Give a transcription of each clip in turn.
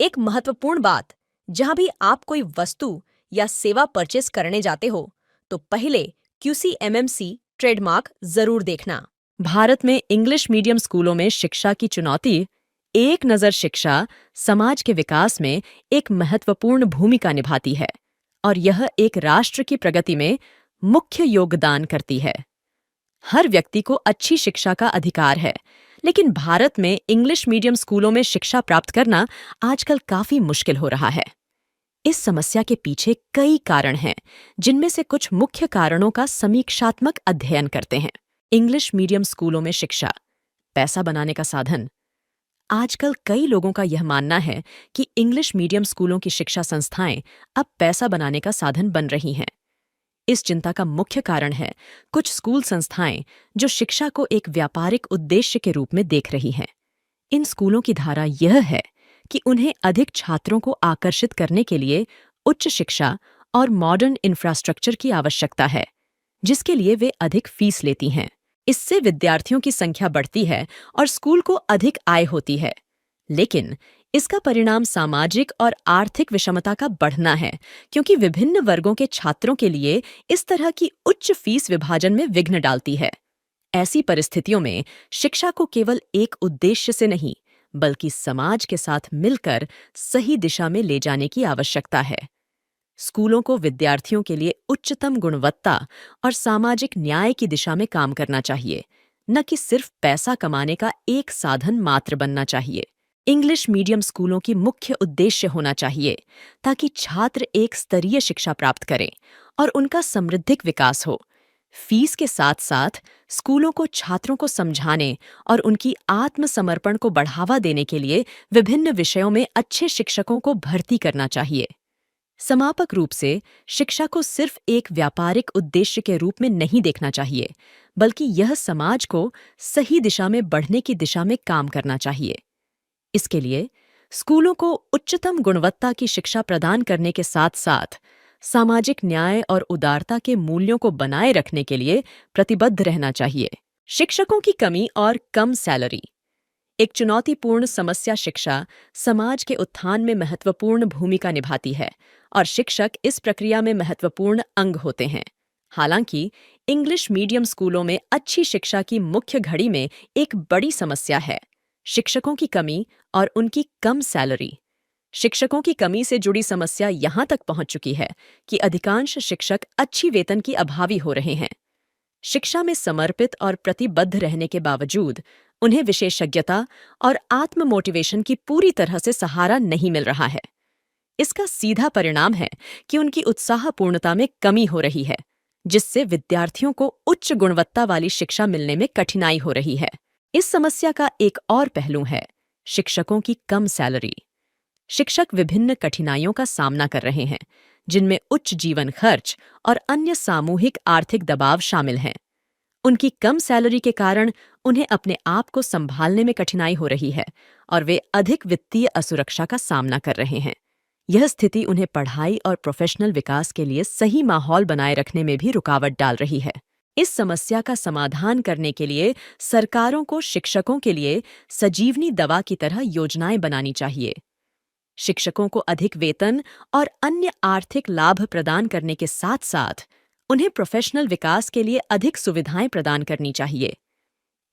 एक महत्वपूर्ण बात, जहां भी आप कोई वस्तु या सेवा परचेस करने जाते हो तो पहले QCMMC ट्रेडमार्क जरूर देखना। भारत में इंग्लिश मीडियम स्कूलों में शिक्षा की चुनौती। एक नज़र शिक्षा समाज के विकास में एक महत्वपूर्ण भूमिका निभाती है और यह एक राष्ट्र की प्रगति में मुख्य योगदान करती है। हर व्यक्ति को अच्छी शिक्षा का अधिकार है, लेकिन भारत में इंग्लिश मीडियम स्कूलों में शिक्षा प्राप्त करना आजकल काफी मुश्किल हो रहा है। इस समस्या के पीछे कई कारण हैं, जिनमें से कुछ मुख्य कारणों का समीक्षात्मक अध्ययन करते हैं। इंग्लिश मीडियम स्कूलों में शिक्षा पैसा बनाने का साधन। आजकल कई लोगों का यह मानना है कि इंग्लिश मीडियम स्कूलों की शिक्षा संस्थाएं अब पैसा बनाने का साधन बन रही हैं। इस चिंता का मुख्य कारण है कुछ स्कूल संस्थाएं जो शिक्षा को एक व्यापारिक उद्देश्य के रूप में देख रही हैं। इन स्कूलों की धारा यह है कि उन्हें अधिक छात्रों को आकर्षित करने के लिए उच्च शिक्षा और मॉडर्न इंफ्रास्ट्रक्चर की आवश्यकता है, जिसके लिए वे अधिक फीस लेती हैं। इससे विद्यार्थियों की संख्या बढ़ती है और स्कूल को अधिक आय होती है, लेकिन इसका परिणाम सामाजिक और आर्थिक विषमता का बढ़ना है, क्योंकि विभिन्न वर्गों के छात्रों के लिए इस तरह की उच्च फीस विभाजन में विघ्न डालती है। ऐसी परिस्थितियों में शिक्षा को केवल एक उद्देश्य से नहीं, बल्कि समाज के साथ मिलकर सही दिशा में ले जाने की आवश्यकता है। स्कूलों को विद्यार्थियों के लिए उच्चतम गुणवत्ता और सामाजिक न्याय की दिशा में काम करना चाहिए, न कि सिर्फ पैसा कमाने का एक साधन मात्र बनना चाहिए। इंग्लिश मीडियम स्कूलों की मुख्य उद्देश्य होना चाहिए ताकि छात्र एक स्तरीय शिक्षा प्राप्त करें और उनका समृद्धिक विकास हो। फीस के साथ साथ स्कूलों को छात्रों को समझाने और उनकी आत्मसमर्पण को बढ़ावा देने के लिए विभिन्न विषयों में अच्छे शिक्षकों को भर्ती करना चाहिए। समापक रूप से शिक्षा को सिर्फ एक व्यापारिक उद्देश्य के रूप में नहीं देखना चाहिए, बल्कि यह समाज को सही दिशा में बढ़ने की दिशा में काम करना चाहिए। इसके लिए स्कूलों को उच्चतम गुणवत्ता की शिक्षा प्रदान करने के साथ साथ सामाजिक न्याय और उदारता के मूल्यों को बनाए रखने के लिए प्रतिबद्ध रहना चाहिए। शिक्षकों की कमी और कम सैलरी एक चुनौतीपूर्ण समस्या। शिक्षा समाज के उत्थान में महत्वपूर्ण भूमिका निभाती है और शिक्षक इस प्रक्रिया में महत्वपूर्ण अंग होते हैं। हालांकि इंग्लिश मीडियम स्कूलों में अच्छी शिक्षा की मुख्य घड़ी में एक बड़ी समस्या है शिक्षकों की कमी और उनकी कम सैलरी। शिक्षकों की कमी से जुड़ी समस्या यहाँ तक पहुँच चुकी है कि अधिकांश शिक्षक अच्छी वेतन की अभावी हो रहे हैं। शिक्षा में समर्पित और प्रतिबद्ध रहने के बावजूद उन्हें विशेषज्ञता और आत्म मोटिवेशन की पूरी तरह से सहारा नहीं मिल रहा है। इसका सीधा परिणाम है कि उनकी उत्साहपूर्णता में कमी हो रही है, जिससे विद्यार्थियों को उच्च गुणवत्ता वाली शिक्षा मिलने में कठिनाई हो रही है। इस समस्या का एक और पहलू है शिक्षकों की कम सैलरी। शिक्षक विभिन्न कठिनाइयों का सामना कर रहे हैं, जिनमें उच्च जीवन खर्च और अन्य सामूहिक आर्थिक दबाव शामिल हैं। उनकी कम सैलरी के कारण उन्हें अपने आप को संभालने में कठिनाई हो रही है और वे अधिक वित्तीय असुरक्षा का सामना कर रहे हैं। यह स्थिति उन्हें पढ़ाई और प्रोफेशनल विकास के लिए सही माहौल बनाए रखने में भी रुकावट डाल रही है। इस समस्या का समाधान करने के लिए सरकारों को शिक्षकों के लिए सजीवनी दवा की तरह योजनाएं बनानी चाहिए। शिक्षकों को अधिक वेतन और अन्य आर्थिक लाभ प्रदान करने के साथ साथ उन्हें प्रोफेशनल विकास के लिए अधिक सुविधाएं प्रदान करनी चाहिए।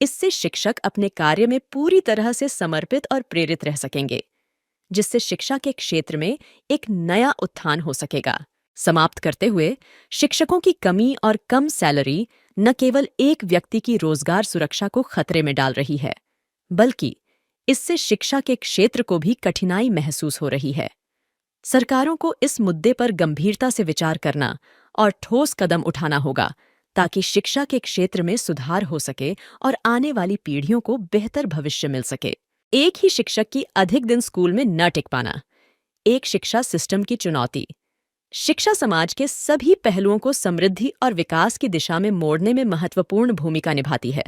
इससे शिक्षक अपने कार्य में पूरी तरह से समर्पित और प्रेरित रह सकेंगे, जिससे शिक्षा के क्षेत्र में एक नया उत्थान हो सकेगा। समाप्त करते हुए, शिक्षकों की कमी और कम सैलरी न केवल एक व्यक्ति की रोजगार सुरक्षा को खतरे में डाल रही है, बल्कि इससे शिक्षा के क्षेत्र को भी कठिनाई महसूस हो रही है। सरकारों को इस मुद्दे पर गंभीरता से विचार करना और ठोस कदम उठाना होगा, ताकि शिक्षा के क्षेत्र में सुधार हो सके और आने वाली पीढ़ियों को बेहतर भविष्य मिल सके। एक ही शिक्षक की अधिक दिन स्कूल में न टिक पाना। एक शिक्षा सिस्टम की चुनौती। शिक्षा समाज के सभी पहलुओं को समृद्धि और विकास की दिशा में मोड़ने में महत्वपूर्ण भूमिका निभाती है,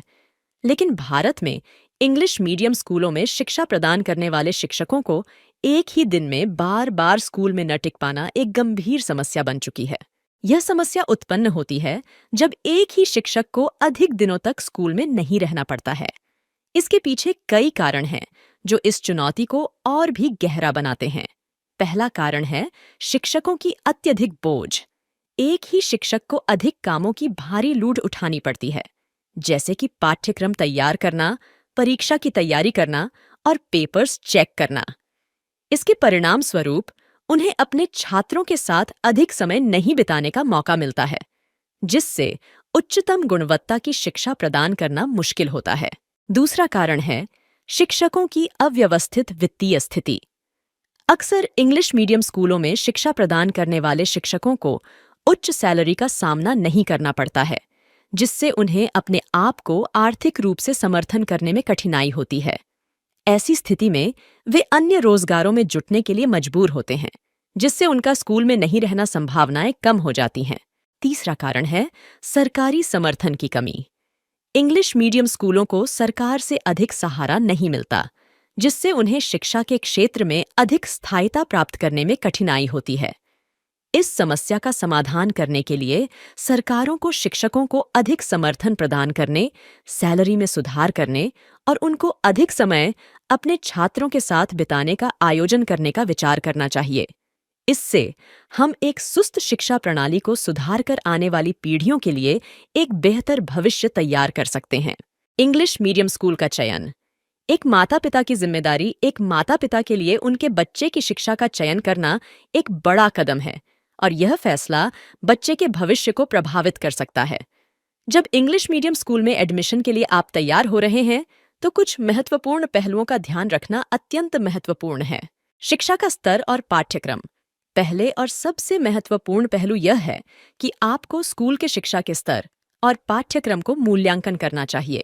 लेकिन भारत में इंग्लिश मीडियम स्कूलों में शिक्षा प्रदान करने वाले शिक्षकों को एक ही दिन में बार बार स्कूल में न टिक पाना एक गंभीर समस्या बन चुकी है। यह समस्या उत्पन्न होती है जब एक ही शिक्षक को अधिक दिनों तक स्कूल में नहीं रहना पड़ता है। इसके पीछे कई कारण हैं, जो इस चुनौती को और भी गहरा बनाते हैं। पहला कारण है शिक्षकों की अत्यधिक बोझ। एक ही शिक्षक को अधिक कामों की भारी लोड उठानी पड़ती है, जैसे कि पाठ्यक्रम तैयार करना, परीक्षा की तैयारी करना और पेपर्स चेक करना। इसके परिणाम स्वरूप उन्हें अपने छात्रों के साथ अधिक समय नहीं बिताने का मौका मिलता है, जिससे उच्चतम गुणवत्ता की शिक्षा प्रदान करना मुश्किल होता है। दूसरा कारण है शिक्षकों की अव्यवस्थित वित्तीय स्थिति। अक्सर इंग्लिश मीडियम स्कूलों में शिक्षा प्रदान करने वाले शिक्षकों को उच्च सैलरी का सामना नहीं करना पड़ता है, जिससे उन्हें अपने आप को आर्थिक रूप से समर्थन करने में कठिनाई होती है। ऐसी स्थिति में वे अन्य रोजगारों में जुटने के लिए मजबूर होते हैं, जिससे उनका स्कूल में नहीं रहना संभावनाएं कम हो जाती हैं। तीसरा कारण है सरकारी समर्थन की कमी। इंग्लिश मीडियम स्कूलों को सरकार से अधिक सहारा नहीं मिलता, जिससे उन्हें शिक्षा के क्षेत्र में अधिक स्थायिता प्राप्त करने में कठिनाई होती है। इस समस्या का समाधान करने के लिए सरकारों को शिक्षकों को अधिक समर्थन प्रदान करने, सैलरी में सुधार करने और उनको अधिक समय अपने छात्रों के साथ बिताने का आयोजन करने का विचार करना चाहिए। इससे हम एक सुस्त शिक्षा प्रणाली को सुधार कर आने वाली पीढ़ियों के लिए एक बेहतर भविष्य तैयार कर सकते हैं। इंग्लिश मीडियम स्कूल का चयन। एक माता पिता की जिम्मेदारी एक माता पिता के लिए उनके बच्चे की शिक्षा का चयन करना एक बड़ा कदम है, और यह फैसला बच्चे के भविष्य को प्रभावित कर सकता है। जब इंग्लिश मीडियम स्कूल में एडमिशन के लिए आप तैयार हो रहे हैं, तो कुछ महत्वपूर्ण पहलुओं का ध्यान रखना अत्यंत महत्वपूर्ण है। शिक्षा का स्तर और पाठ्यक्रम। पहले और सबसे महत्वपूर्ण पहलू यह है कि आपको स्कूल के शिक्षा के स्तर और पाठ्यक्रम को मूल्यांकन करना चाहिए।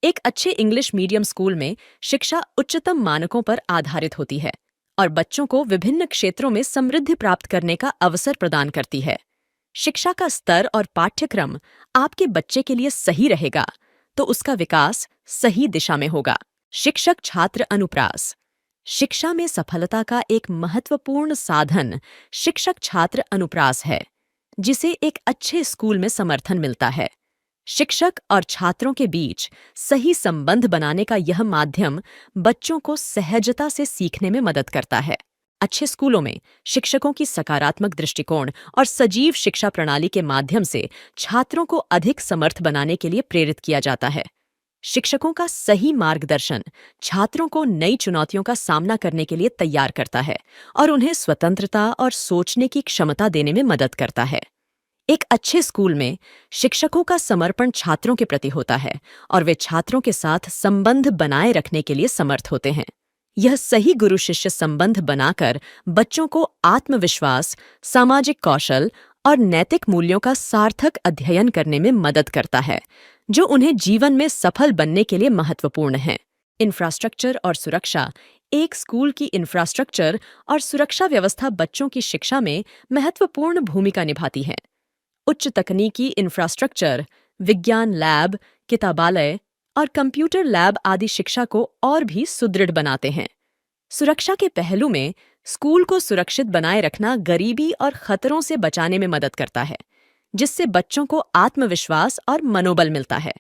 एक अच्छे इंग्लिश मीडियम स्कूल में शिक्षा उच्चतम मानकों पर आधारित होती है और बच्चों को विभिन्न क्षेत्रों में समृद्धि प्राप्त करने का अवसर प्रदान करती है। शिक्षा का स्तर और पाठ्यक्रम आपके बच्चे के लिए सही रहेगा, तो उसका विकास सही दिशा में होगा। शिक्षक छात्र अनुप्रास। शिक्षा में सफलता का एक महत्वपूर्ण साधन शिक्षक छात्र अनुप्रास है, जिसे एक अच्छे स्कूल में समर्थन मिलता है। शिक्षक और छात्रों के बीच सही संबंध बनाने का यह माध्यम बच्चों को सहजता से सीखने में मदद करता है। अच्छे स्कूलों में शिक्षकों की सकारात्मक दृष्टिकोण और सजीव शिक्षा प्रणाली के माध्यम से छात्रों को अधिक समर्थ बनाने के लिए प्रेरित किया जाता है। शिक्षकों का सही मार्गदर्शन छात्रों को नई चुनौतियों का सामना करने के लिए तैयार करता है और उन्हें स्वतंत्रता और सोचने की क्षमता देने में मदद करता है। एक अच्छे स्कूल में शिक्षकों का समर्पण छात्रों के प्रति होता है और वे छात्रों के साथ संबंध बनाए रखने के लिए समर्थ होते हैं। यह सही गुरु शिष्य संबंध बनाकर बच्चों को आत्मविश्वास, सामाजिक कौशल और नैतिक मूल्यों का सार्थक अध्ययन करने में मदद करता है, जो उन्हें जीवन में सफल बनने के लिए महत्वपूर्ण है। इंफ्रास्ट्रक्चर और सुरक्षा। एक स्कूल की इंफ्रास्ट्रक्चर और सुरक्षा व्यवस्था बच्चों की शिक्षा में महत्वपूर्ण भूमिका निभाती है। उच्च तकनीकी इंफ्रास्ट्रक्चर, विज्ञान लैब, किताबालय और कंप्यूटर लैब आदि शिक्षा को और भी सुदृढ़ बनाते हैं। सुरक्षा के पहलू में स्कूल को सुरक्षित बनाए रखना गरीबी और खतरों से बचाने में मदद करता है, जिससे बच्चों को आत्मविश्वास और मनोबल मिलता है।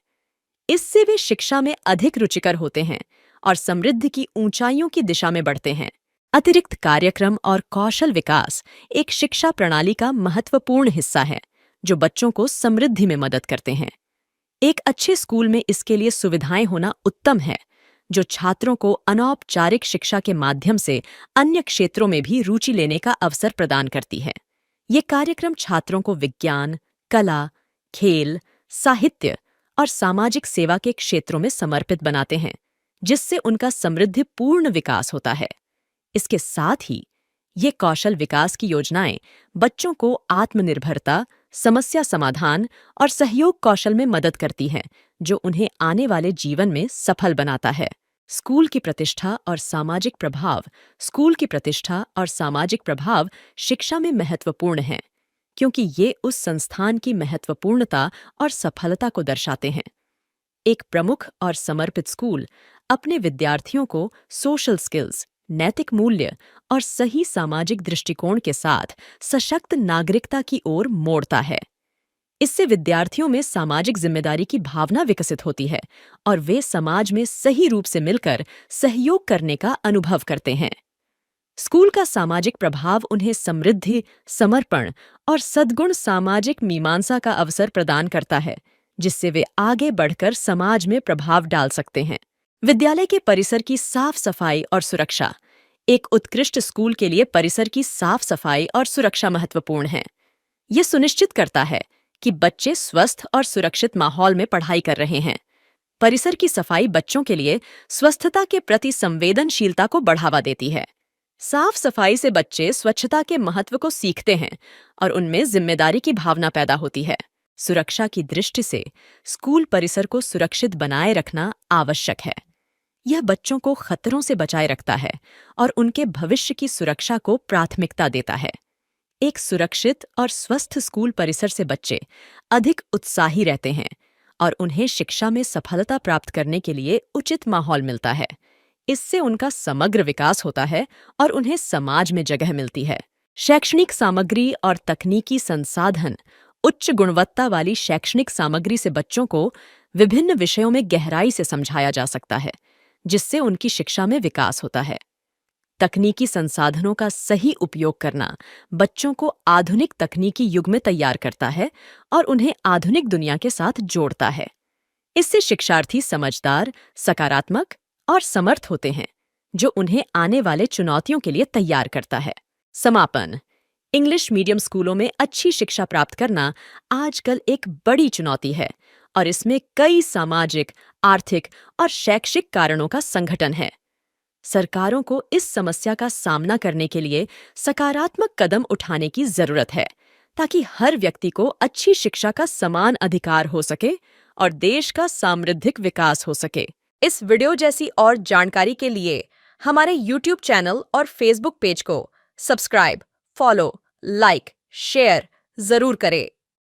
इससे वे शिक्षा में अधिक रुचिकर होते हैं और समृद्धि की ऊंचाइयों की दिशा में बढ़ते हैं। अतिरिक्त कार्यक्रम और कौशल विकास एक शिक्षा प्रणाली का महत्वपूर्ण हिस्सा है, जो बच्चों को समृद्धि में मदद करते हैं। एक अच्छे स्कूल में इसके लिए सुविधाएं होना उत्तम है, जो छात्रों को अनौपचारिक शिक्षा के माध्यम से अन्य क्षेत्रों में भी रुचि लेने का अवसर प्रदान करती है। ये कार्यक्रम छात्रों को विज्ञान, कला, खेल, साहित्य और सामाजिक सेवा के क्षेत्रों में समर्पित बनाते हैं, जिससे उनका समृद्धिपूर्ण विकास होता है। इसके साथ ही ये कौशल विकास की योजनाएं बच्चों को आत्मनिर्भरता, समस्या समाधान और सहयोग कौशल में मदद करती हैं, जो उन्हें आने वाले जीवन में सफल बनाता है। स्कूल की प्रतिष्ठा और सामाजिक प्रभाव। स्कूल की प्रतिष्ठा और सामाजिक प्रभाव शिक्षा में महत्वपूर्ण हैं, क्योंकि ये उस संस्थान की महत्वपूर्णता और सफलता को दर्शाते हैं। एक प्रमुख और समर्पित स्कूल अपने विद्यार्थियों को सोशल स्किल्स, नैतिक मूल्य और सही सामाजिक दृष्टिकोण के साथ सशक्त नागरिकता की ओर मोड़ता है। इससे विद्यार्थियों में सामाजिक जिम्मेदारी की भावना विकसित होती है और वे समाज में सही रूप से मिलकर सहयोग करने का अनुभव करते हैं। स्कूल का सामाजिक प्रभाव उन्हें समृद्धि, समर्पण और सद्गुण सामाजिक मीमांसा का अवसर प्रदान करता है, जिससे वे आगे बढ़कर समाज में प्रभाव डाल सकते हैं। विद्यालय के परिसर की साफ सफाई और सुरक्षा। एक उत्कृष्ट स्कूल के लिए परिसर की साफ सफाई और सुरक्षा महत्वपूर्ण है। ये सुनिश्चित करता है कि बच्चे स्वस्थ और सुरक्षित माहौल में पढ़ाई कर रहे हैं। परिसर की सफाई बच्चों के लिए स्वस्थता के प्रति संवेदनशीलता को बढ़ावा देती है। साफ सफाई से बच्चे स्वच्छता के महत्व को सीखते हैं और उनमें जिम्मेदारी की भावना पैदा होती है। सुरक्षा की दृष्टि से स्कूल परिसर को सुरक्षित बनाए रखना आवश्यक है। यह बच्चों को खतरों से बचाए रखता है और उनके भविष्य की सुरक्षा को प्राथमिकता देता है। एक सुरक्षित और स्वस्थ स्कूल परिसर से बच्चे अधिक उत्साही रहते हैं और उन्हें शिक्षा में सफलता प्राप्त करने के लिए उचित माहौल मिलता है। इससे उनका समग्र विकास होता है और उन्हें समाज में जगह मिलती है। शैक्षणिक सामग्री और तकनीकी संसाधन। उच्च गुणवत्ता वाली शैक्षणिक सामग्री से बच्चों को विभिन्न विषयों में गहराई से समझाया जा सकता है, जिससे उनकी शिक्षा में विकास होता है। तकनीकी संसाधनों का सही उपयोग करना बच्चों को आधुनिक तकनीकी युग में तैयार करता है और उन्हें आधुनिक दुनिया के साथ जोड़ता है। इससे शिक्षार्थी समझदार, सकारात्मक और समर्थ होते हैं, जो उन्हें आने वाले चुनौतियों के लिए तैयार करता है। समापन। इंग्लिश मीडियम स्कूलों में अच्छी शिक्षा प्राप्त करना आजकल एक बड़ी चुनौती है और इसमें कई सामाजिक, आर्थिक और शैक्षिक कारणों का संगठन है। सरकारों को इस समस्या का सामना करने के लिए सकारात्मक कदम उठाने की जरूरत है, ताकि हर व्यक्ति को अच्छी शिक्षा का समान अधिकार हो सके और देश का समृद्धिक विकास हो सके। इस वीडियो जैसी और जानकारी के लिए हमारे YouTube चैनल और Facebook पेज को सब्सक्राइब, फॉलो, लाइक, शेयर जरूर करें।